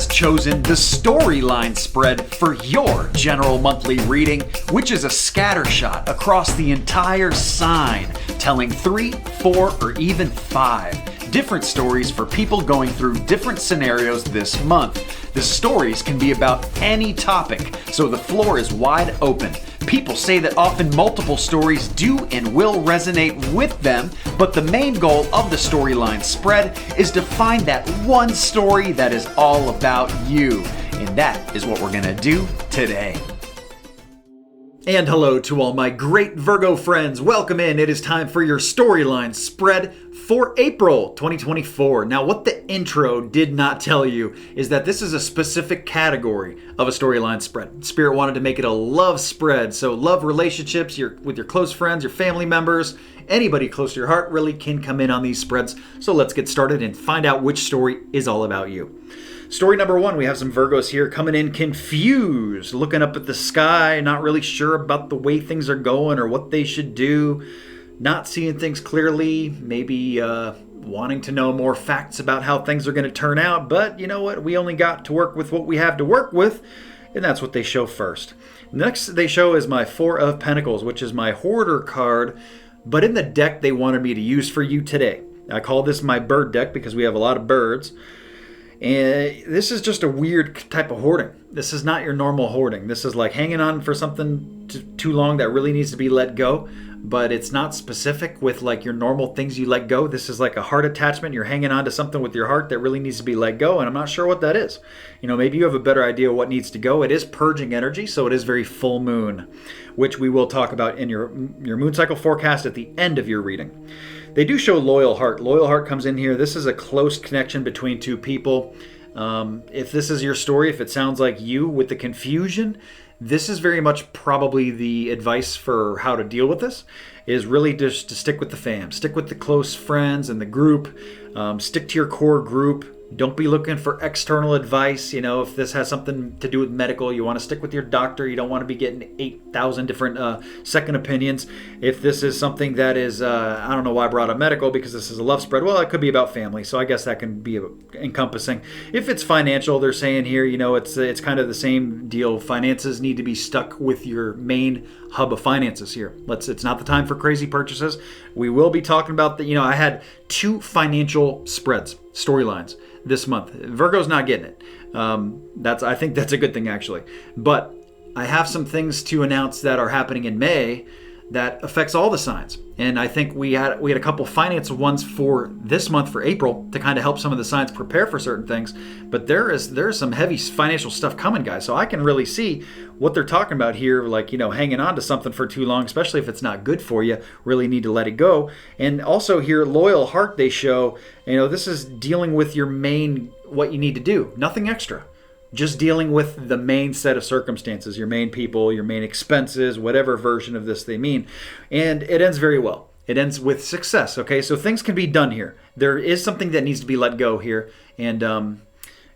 has chosen the storyline spread for your general monthly reading, which is a scattershot across the entire sign, telling 3, 4, or even 5 different stories for people going through different scenarios this month. The stories can be about any topic, so the floor is wide open. People say that often multiple stories do and will resonate with them, but the main goal of the storyline spread is to find that one story that is all about you. And that is what we're going to do today. And hello to all my great Virgo friends. Welcome in. It is time for your storyline spread for April 2024. Now, what the intro did not tell you is that this is a specific category of a storyline spread. Spirit wanted to make it a love spread. So love relationships with your close friends, your family members, anybody close to your heart really can come in on these spreads. So let's get started and find out which story is all about you. Story number 1, we have some Virgos here coming in confused, looking up at the sky, not really sure about the way things are going or what they should do, not seeing things clearly, maybe wanting to know more facts about how things are going to turn out. But you know what? We only got to work with what we have to work with, and that's what they show first. Next they show is my 4 of Pentacles, which is my hoarder card, but in the deck they wanted me to use for you today. I call this my bird deck because we have a lot of birds. And this is just a weird type of hoarding. This is not your normal hoarding. This is like hanging on for something too long that really needs to be let go, but it's not specific with like your normal things you let go. This is like a heart attachment. You're hanging on to something with your heart that really needs to be let go, and I'm not sure what that is. You know, maybe you have a better idea of what needs to go. It is purging energy, so it is very full moon, which we will talk about in your moon cycle forecast at the end of your reading. They do show loyal heart. Loyal heart comes in here. This is a close connection between two people. If this is your story, if it sounds like you with the confusion, this is very much probably the advice for how to deal with this, is really just to stick with the fam. Stick with the close friends and the group. Stick to your core group. Don't be looking for external advice. You know, if this has something to do with medical, you want to stick with your doctor. You don't want to be getting 8,000 different second opinions. If this is something that is, I don't know why I brought up medical because this is a love spread. Well, it could be about family, so I guess that can be encompassing. If it's financial, they're saying here, you know, it's kind of the same deal. Finances need to be stuck with your main hub of finances here. It's not the time for crazy purchases. We will be talking about I had 2 financial spreads, storylines this month. Virgo's not getting it. I think that's a good thing actually. But I have some things to announce that are happening in May that affects all the signs. And I think we had a couple financial ones for this month for April to kind of help some of the signs prepare for certain things. But there's some heavy financial stuff coming, guys. So I can really see what they're talking about here, like, hanging on to something for too long, especially if it's not good for you, really need to let it go. And also here, loyal heart, they show, this is dealing with your main, what you need to do, nothing extra. Just dealing with the main set of circumstances, your main people, your main expenses, whatever version of this they mean. And it ends very well. It ends with success, okay? So things can be done here. There is something that needs to be let go here and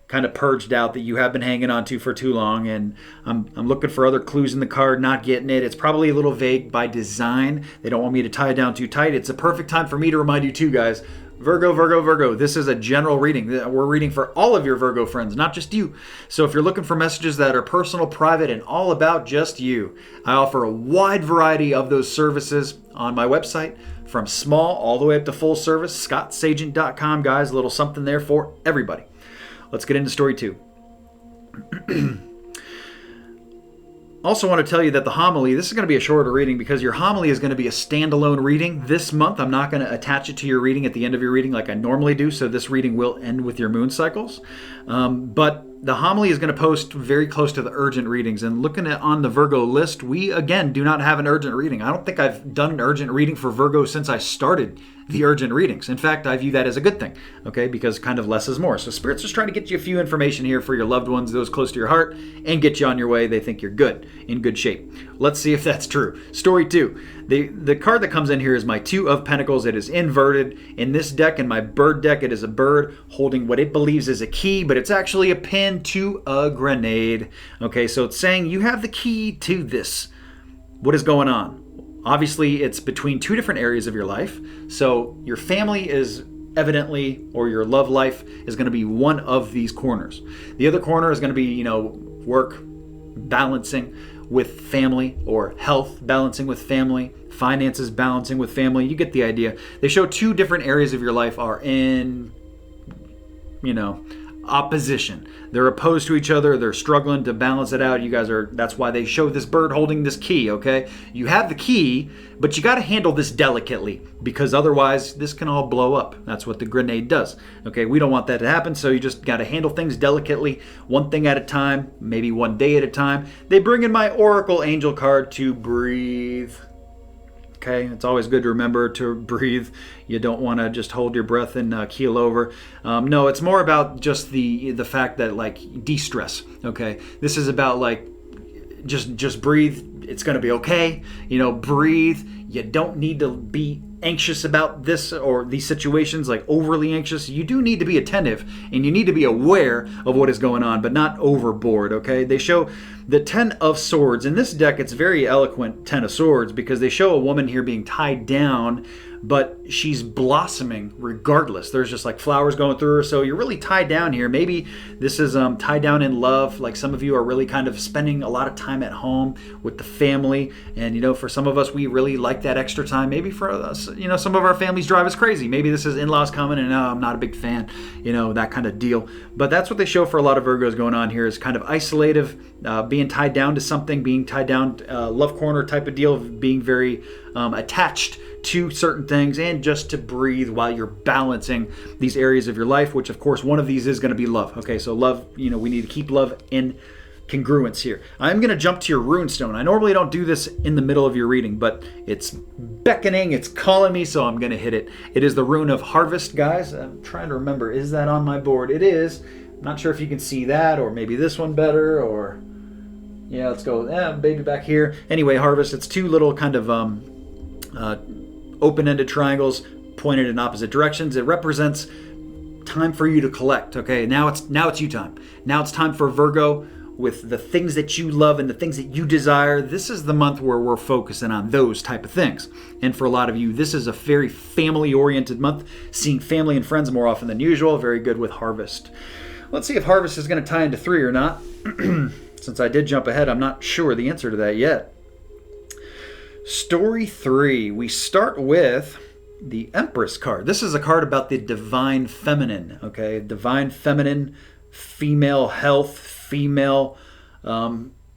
kind of purged out that you have been hanging on to for too long. And I'm looking for other clues in the card, not getting it. It's probably a little vague by design. They don't want me to tie it down too tight. It's a perfect time for me to remind you too, guys. Virgo, this is a general reading. We're reading for all of your Virgo friends, not just you. So if you're looking for messages that are personal, private, and all about just you, I offer a wide variety of those services on my website, from small all the way up to full service, scottsagent.com, guys. A little something there for everybody. Let's get into story 2. Also want to tell you that the homily, this is going to be a shorter reading because your homily is going to be a standalone reading this month. I'm not going to attach it to your reading at the end of your reading like I normally do, so this reading will end with your moon cycles. But the homily is going to post very close to the urgent readings. And looking on the Virgo list, we, again, do not have an urgent reading. I don't think I've done an urgent reading for Virgo since I started the urgent readings. In fact, I view that as a good thing, okay, because kind of less is more. So Spirit's just trying to get you a few information here for your loved ones, those close to your heart, and get you on your way. They think you're good, in good shape. Let's see if that's true. Story 2. The card that comes in here is my 2 of Pentacles. It is inverted. In this deck, in my bird deck, it is a bird holding what it believes is a key, but it's actually a pin to a grenade. Okay, so it's saying you have the key to this. What is going on? Obviously, it's between 2 different areas of your life. So your family is evidently, or your love life is going to be one of these corners. The other corner is going to be, work, balancing with family, or health, balancing with family, finances, balancing with family. You get the idea. They show two different areas of your life are in, opposition. They're opposed to each other. They're struggling to balance it out. That's why they show this bird holding this key, okay? You have the key, but you got to handle this delicately, because otherwise this can all blow up. That's what the grenade does, okay? We don't want that to happen, so you just got to handle things delicately, one thing at a time, maybe one day at a time. They bring in my Oracle Angel card to breathe. Okay, it's always good to remember to breathe. You don't want to just hold your breath and keel over. No, it's more about just the fact that, like, de-stress. Okay, this is about, like, just breathe. It's gonna be okay. Breathe. You don't need to be anxious about this or these situations, like overly anxious. You do need to be attentive, and you need to be aware of what is going on, but not overboard, okay? They show the 10 of Swords. In this deck, it's very eloquent 10 of Swords, because they show a woman here being tied down, but she's blossoming regardless. There's just like flowers going through her, so you're really tied down here. Maybe this is tied down in love. Like, some of you are really kind of spending a lot of time at home with the family, and for some of us, we really like that extra time. Maybe for us, some of our families drive us crazy. Maybe this is in-laws coming and I'm not a big fan, that kind of deal. But that's what they show for a lot of Virgos going on here, is kind of isolative, being tied down to something, being tied down, love corner type of deal, of being very attached to certain things, and just to breathe while you're balancing these areas of your life, which of course one of these is going to be love. Okay, so love, we need to keep love in congruence here. I'm going to jump to your Rune Stone. I normally don't do this in the middle of your reading, but it's beckoning, it's calling me, so I'm going to hit it. It is the Rune of Harvest, guys. I'm trying to remember, is that on my board? It is. I'm not sure if you can see that, or maybe this one better, or yeah, let's go. Maybe back here. Anyway, Harvest, it's two little kind of open-ended triangles pointed in opposite directions. It represents time for you to collect. Okay, now it's you time. Now it's time for Virgo, with the things that you love and the things that you desire. This is the month where we're focusing on those type of things. And for a lot of you, this is a very family-oriented month, seeing family and friends more often than usual. Very good with Harvest. Let's see if Harvest is going to tie into 3 or not. Since I did jump ahead, I'm not sure the answer to that yet. Story 3. We start with the Empress card. This is a card about the divine feminine, okay? Divine feminine, female health, female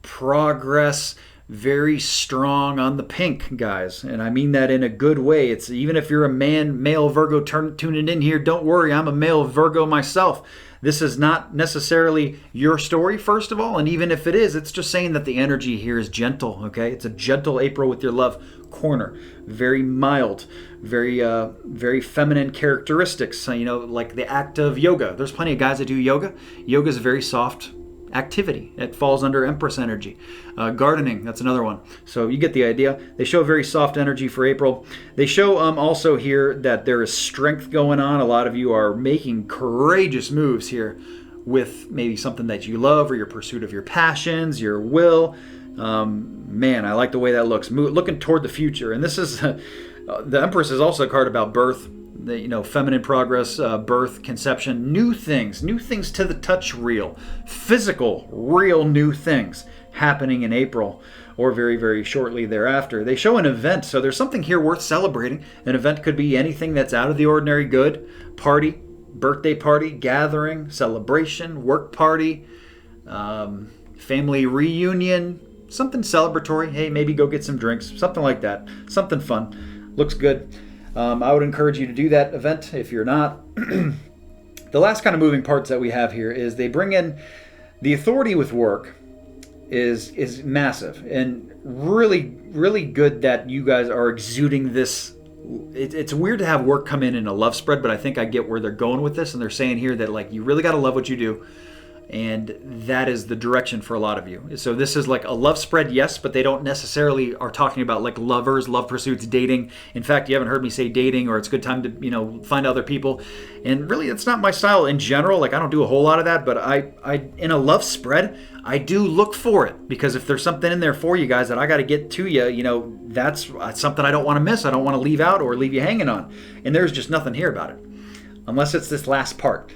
progress, very strong on the pink, guys. And I mean that in a good way. It's even if you're a male Virgo tuning in here, don't worry, I'm a male Virgo myself. This is not necessarily your story, first of all, and even if it is, it's just saying that the energy here is gentle, okay? It's a gentle April with your love corner. Very mild, very feminine characteristics, like the act of yoga. There's plenty of guys that do yoga. Yoga is a very soft activity. It falls under Empress energy. Gardening, that's another one. So you get the idea. They show very soft energy for April. They show also here that there is strength going on. A lot of you are making courageous moves here with maybe something that you love, or your pursuit of your passions, your will. Man, I like the way that looks. Looking toward the future. And this is the Empress is also a card about birth. Feminine progress, birth, conception, new things to the touch, real, physical, real new things happening in April, or very, very shortly thereafter. They show an event, so there's something here worth celebrating. An event could be anything that's out of the ordinary good. Party, birthday party, gathering, celebration, work party, family reunion, something celebratory. Hey, maybe go get some drinks, something like that, something fun. Looks good. I would encourage you to do that event if you're not. The last kind of moving parts that we have here is they bring in the authority with work is massive, and really, really good that you guys are exuding this. It's weird to have work come in a love spread, but I think I get where they're going with this, and they're saying here that, like, you really got to love what you do. And that is the direction for a lot of you. So this is like a love spread, yes, but they don't necessarily are talking about like lovers, love pursuits, dating. In fact, you haven't heard me say dating, or it's a good time to, find other people. And really, it's not my style in general. Like, I don't do a whole lot of that, but I in a love spread, I do look for it, because if there's something in there for you guys that I got to get to you, that's something I don't want to miss. I don't want to leave out or leave you hanging on. And there's just nothing here about it. unless it's this last part.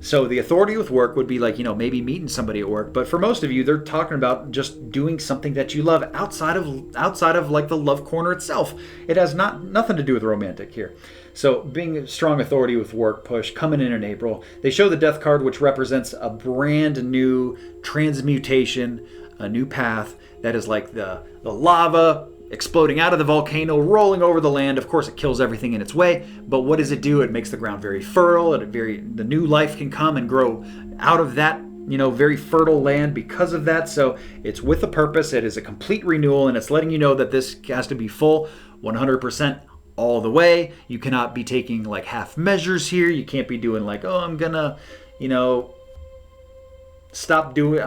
So the authority with work would be like, maybe meeting somebody at work. But for most of you, they're talking about just doing something that you love outside of like the love corner itself. It has nothing to do with romantic here. So being a strong authority with work push coming in April. They show the death card, which represents a brand new transmutation, a new path that is like the lava exploding out of the volcano, rolling over the land. Of course, it kills everything in its way. But what does it do? It makes the ground very fertile. The new life can come and grow out of that, very fertile land because of that. So it's with a purpose. It is a complete renewal, and it's letting you know that this has to be full 100% all the way. You cannot be taking like half measures here. You can't be doing like, oh, I'm gonna,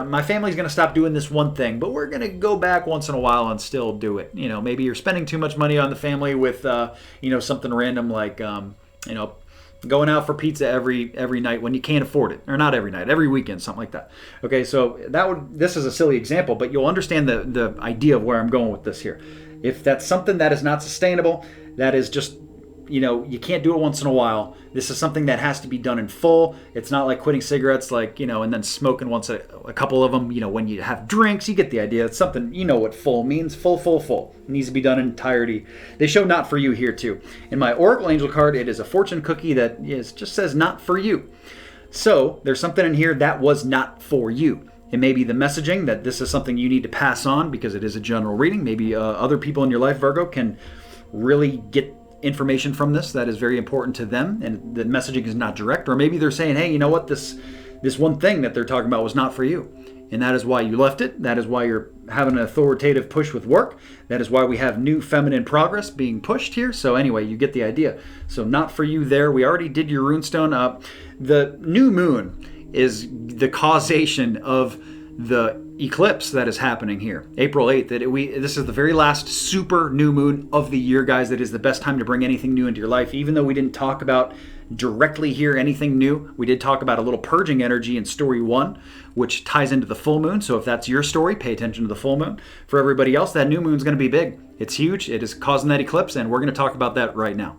my family's going to stop doing this one thing, but we're going to go back once in a while and still do it. Maybe you're spending too much money on the family with, something random like, going out for pizza every night when you can't afford it, or not every night, every weekend, something like that. Okay, so this is a silly example, but you'll understand the idea of where I'm going with this here. If that's something that is not sustainable, that is just, you can't do it once in a while. This is something that has to be done in full. It's not like quitting cigarettes, and then smoking once a couple of them, when you have drinks. You get the idea. It's something, what full means. Full. It needs to be done in entirety. They show not for you here too. In my Oracle Angel card, it is a fortune cookie that just says not for you. So there's something in here that was not for you. It may be the messaging that this is something you need to pass on because it is a general reading. Maybe other people in your life, Virgo, can really get information from this that is very important to them, and the messaging is not direct. Or maybe they're saying, hey, you know what, this one thing that they're talking about was not for you, and that is why you left it. That is why you're having an authoritative push with work. That is why we have new feminine progress being pushed here. So anyway, you get the idea. So not for you there. We already did your Rune Stone up. The new moon is the causation of the eclipse that is happening here, April 8th. This is the very last super new moon of the year, guys. That is the best time to bring anything new into your life. Even though we didn't talk about directly here anything new, we did talk about a little purging energy in story 1, which ties into the full moon. So if that's your story, pay attention to the full moon. For everybody else, that new moon is going to be big. It's huge. It is causing that eclipse, and we're going to talk about that right now.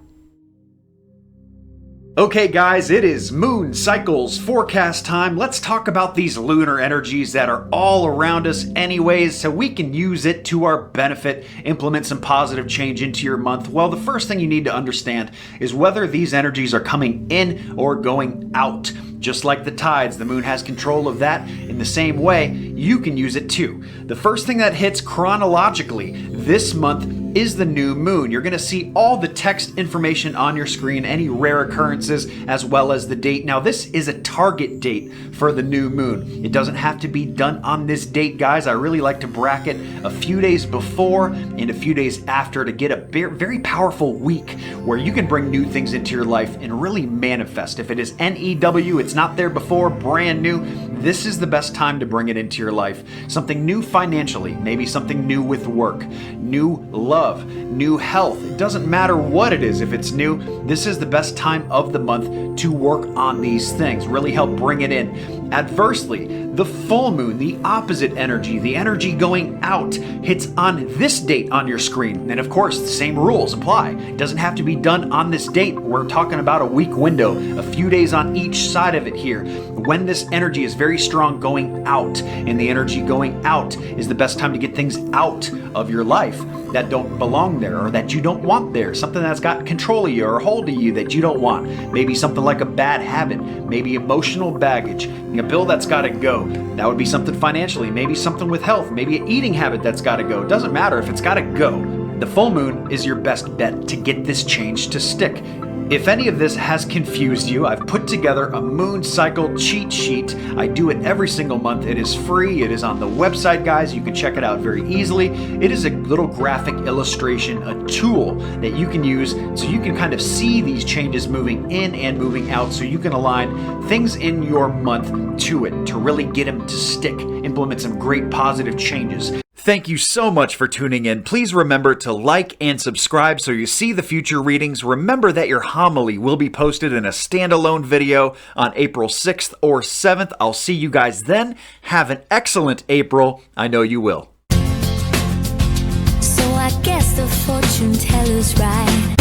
Okay guys, it is moon cycles forecast time. Let's talk about these lunar energies that are all around us anyways, so we can use it to our benefit, implement some positive change into your month. Well, the first thing you need to understand is whether these energies are coming in or going out. Just like the tides, the moon has control of that. In the same way, you can use it too. The first thing that hits chronologically this month is the new moon. You're going to see all the text information on your screen, any rare occurrences, as well as the date. Now, this is a target date for the new moon. It doesn't have to be done on this date, guys. I really like to bracket a few days before and a few days after to get a very powerful week where you can bring new things into your life and really manifest. If it is NEW, it's not there before, brand new, this is the best time to bring it into your life. Something new financially, maybe something new with work, new love, new health. It doesn't matter what it is. If it's new, this is the best time of the month to work on these things, really help bring it in. Adversely, the full moon, the opposite energy, the energy going out, hits on this date on your screen. And of course, the same rules apply. It doesn't have to be done on this date. We're talking about a week window, a few days on each side of it here. When this energy is very strong going out, and the energy going out is the best time to get things out of your life that don't belong there or that you don't want there. Something that's got control of you or hold of you that you don't want. Maybe something like a bad habit, maybe emotional baggage, a bill that's got to go. That would be something financially, maybe something with health, maybe an eating habit that's got to go. Doesn't matter if it's got to go. The full moon is your best bet to get this change to stick. If any of this has confused you, I've put together a moon cycle cheat sheet. I do it every single month. It is free. It is on the website, guys. You can check it out very easily. It is a little graphic illustration, a tool that you can use so you can kind of see these changes moving in and moving out, so you can align things in your month to it to really get them to stick, implement some great positive changes. Thank you so much for tuning in. Please remember to like and subscribe so you see the future readings. Remember that your homily will be posted in a standalone video on April 6th or 7th. I'll see you guys then. Have an excellent April. I know you will. So I guess the fortune teller's right.